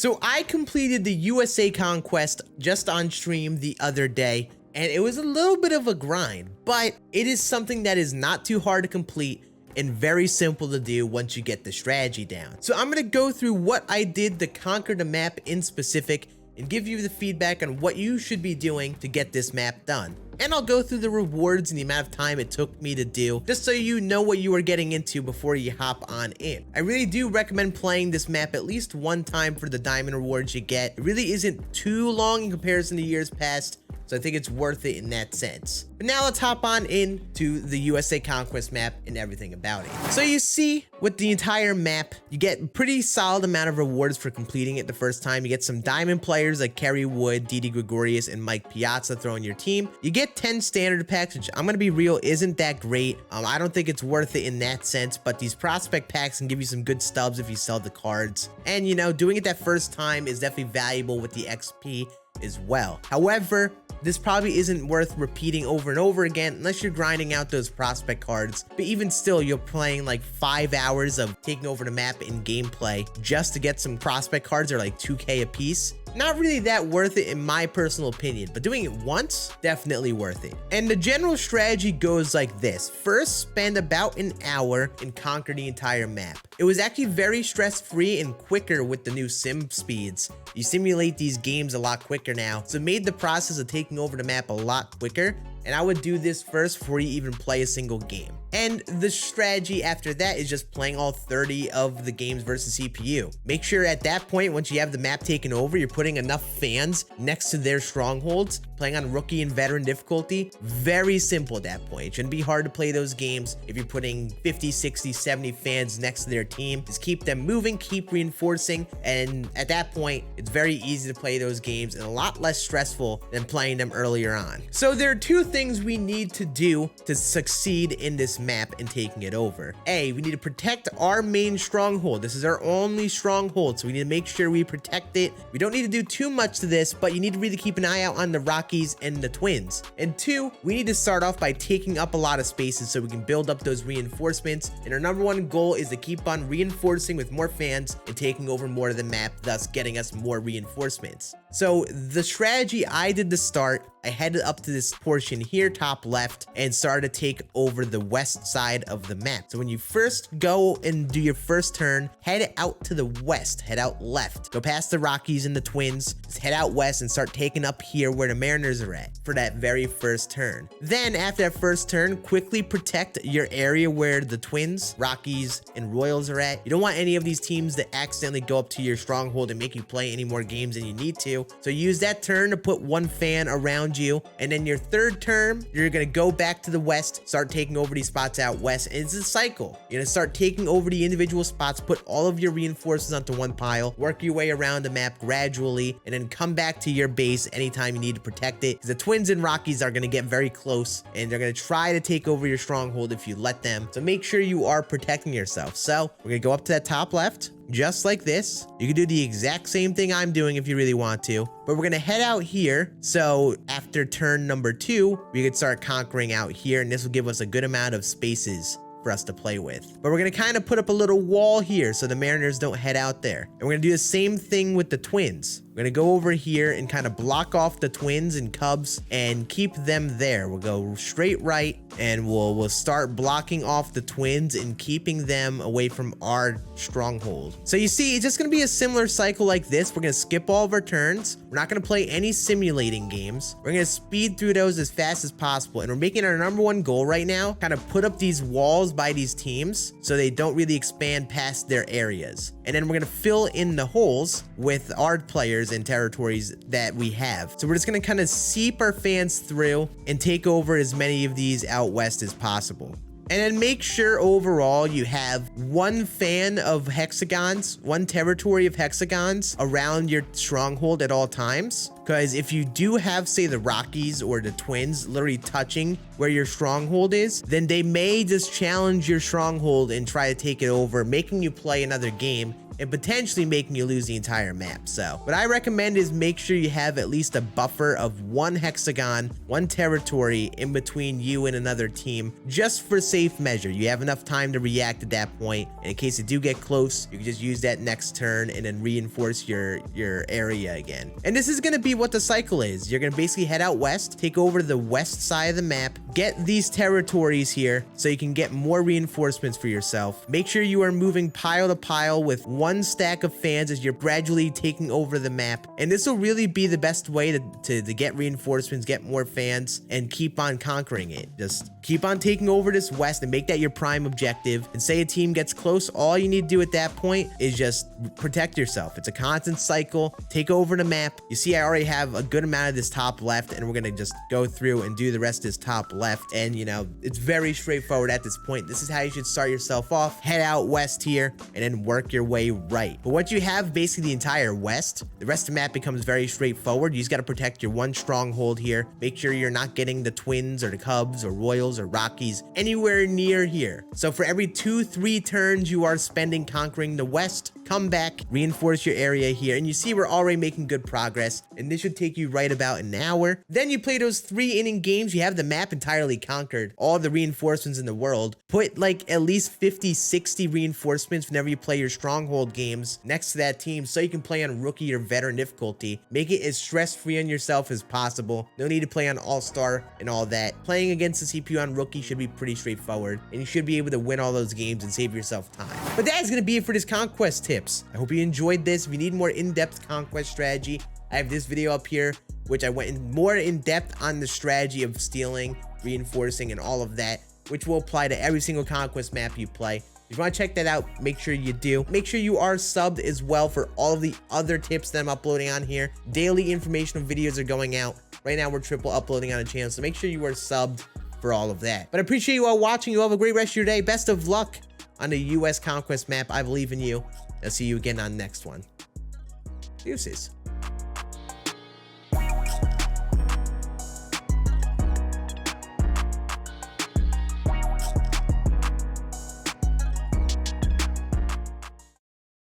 So I completed the USA Conquest just on stream the other day, and it was a little bit of a grind, but it is something that is not too hard to complete and very simple to do once you get the strategy down. So I'm going to go through what I did to conquer the map in specific and give you the feedback on what you should be doing to get this map done. And I'll go through the rewards and the amount of time it took me to do, just so you know what you are getting into before you hop on in. I really do recommend playing this map at least one time for the diamond rewards you get. It really isn't too long in comparison to years past, so I think it's worth it in that sense. But now let's hop on into the USA Conquest map and everything about it. So you see, with the entire map, you get a pretty solid amount of rewards for completing it the first time. You get some diamond players like Kerry Wood, Didi Gregorius, and Mike Piazza throwing your team. You get 10 standard packs, which I'm gonna be real, isn't that great. I don't think it's worth it in that sense, but these prospect packs can give you some good stubs if you sell the cards. And you know, doing it that first time is definitely valuable with the XP as well. However, this probably isn't worth repeating over and over again unless you're grinding out those prospect cards. But even still, you're playing like 5 hours of taking over the map in gameplay just to get some prospect cards that are like 2K a piece. Not really that worth it in my personal opinion, but doing it once, definitely worth it. And the general strategy goes like this. First, spend about an hour and conquer the entire map. It was actually very stress-free and quicker with the new sim speeds. You simulate these games a lot quicker now, so it made the process of taking over the map a lot quicker. And I would do this first before you even play a single game. And the strategy after that is just playing all 30 of the games versus CPU. Make sure at that point, once you have the map taken over, you're putting enough fans next to their strongholds, playing on rookie and veteran difficulty. Very simple at that point. It shouldn't be hard to play those games if you're putting 50, 60, 70 fans next to their team. Just keep them moving, keep reinforcing, and at that point, it's very easy to play those games and a lot less stressful than playing them earlier on. So there are two things we need to do to succeed in this map and taking it over. A, we need to protect our main stronghold. This is our only stronghold, so we need to make sure we protect it. We don't need to do too much to this, but you need to really keep an eye out on the Rockies and the Twins. And two, we need to start off by taking up a lot of spaces so we can build up those reinforcements. And our number one goal is to keep on reinforcing with more fans and taking over more of the map, thus getting us more reinforcements. So the strategy I did to start, I headed up to this portion here, top left, and started to take over the west side of the map. So when you first go and do your first turn, head out to the west, head out left, go past the Rockies and the Twins, just head out west and start taking up here where the Mariners are at for that very first turn. Then after that first turn, quickly protect your area where the Twins, Rockies, and Royals are at. You don't want any of these teams to accidentally go up to your stronghold and make you play any more games than you need to. So use that turn to put one fan around you, and then your third turn, you're gonna go back to the west, start taking over these spots out west, and it's a cycle. You're gonna start taking over the individual spots, put all of your reinforcements onto one pile, work your way around the map gradually, and then come back to your base anytime you need to protect it, because the Twins and Rockies are gonna get very close, and they're gonna try to take over your stronghold if you let them. So make sure you are protecting yourself. So we're gonna go up to that top left, just like this. You can do the exact same thing I'm doing if you really want to, but we're gonna head out here. So after turn number 2, we could start conquering out here, and this will give us a good amount of spaces for us to play with. But we're gonna kind of put up a little wall here so the Mariners don't head out there. And we're gonna do the same thing with the Twins. We're gonna go over here and kind of block off the Twins and Cubs and keep them there. We'll go straight right, and we'll start blocking off the Twins and keeping them away from our stronghold. So you see, it's just gonna be a similar cycle like this. We're gonna skip all of our turns. We're not gonna play any simulating games. We're gonna speed through those as fast as possible. And we're making our number one goal right now, kind of put up these walls by these teams so they don't really expand past their areas. And then we're gonna fill in the holes with our players and territories that we have. So we're just gonna kind of seep our fans through and take over as many of these out west as possible. And then make sure overall you have one fan of hexagons, one territory of hexagons around your stronghold at all times. Because if you do have, say, the Rockies or the Twins literally touching where your stronghold is, then they may just challenge your stronghold and try to take it over, making you play another game and potentially making you lose the entire map. So what I recommend is make sure you have at least a buffer of 1 hexagon, 1 territory in between you and another team, just for safe measure. You have enough time to react at that point, and in case you do get close, you can just use that next turn and then reinforce your area again. And this is going to be what the cycle is. You're going to basically head out west, take over the west side of the map, get these territories here so you can get more reinforcements for yourself. Make sure you are moving pile to pile with 1 stack of fans as you're gradually taking over the map, and this will really be the best way to get reinforcements, get more fans, and keep on conquering it. Just keep on taking over this west and make that your prime objective, and say a team gets close, all you need to do at that point is just protect yourself. It's a constant cycle. Take over the map. You see I already have a good amount of this top left, and we're gonna just go through and do the rest of this top left, and you know, it's very straightforward at this point. This is how you should start yourself off. Head out west here and then work your way right. But once you have basically the entire west, the rest of the map becomes very straightforward. You just got to protect your 1 stronghold here. Make sure you're not getting the Twins or the Cubs or Royals or Rockies anywhere near here. So for every 2-3 turns you are spending conquering the west, come back, reinforce your area here, and you see we're already making good progress, and this should take you right about an hour. Then you play those 3-inning games. You have the map entirely conquered, all the reinforcements in the world. Put like at least 50-60 reinforcements whenever you play your stronghold games next to that team, so you can play on rookie or veteran difficulty. Make it as stress-free on yourself as possible. No need to play on all-star and all that. Playing against the CPU on rookie should be pretty straightforward, and you should be able to win all those games and save yourself time. But that's gonna be it for this Conquest tips. I hope you enjoyed this. If you need more in-depth Conquest strategy, I have this video up here, which I went more in depth on the strategy of stealing, reinforcing, and all of that, which will apply to every single Conquest map you play. If you want to check that out, make sure you do. Make sure you are subbed as well for all of the other tips that I'm uploading on here. Daily informational videos are going out. Right now, we're triple uploading on the channel, so make sure you are subbed for all of that. But I appreciate you all watching. You all have a great rest of your day. Best of luck on the US Conquest map. I believe in you. I'll see you again on the next one. Deuces.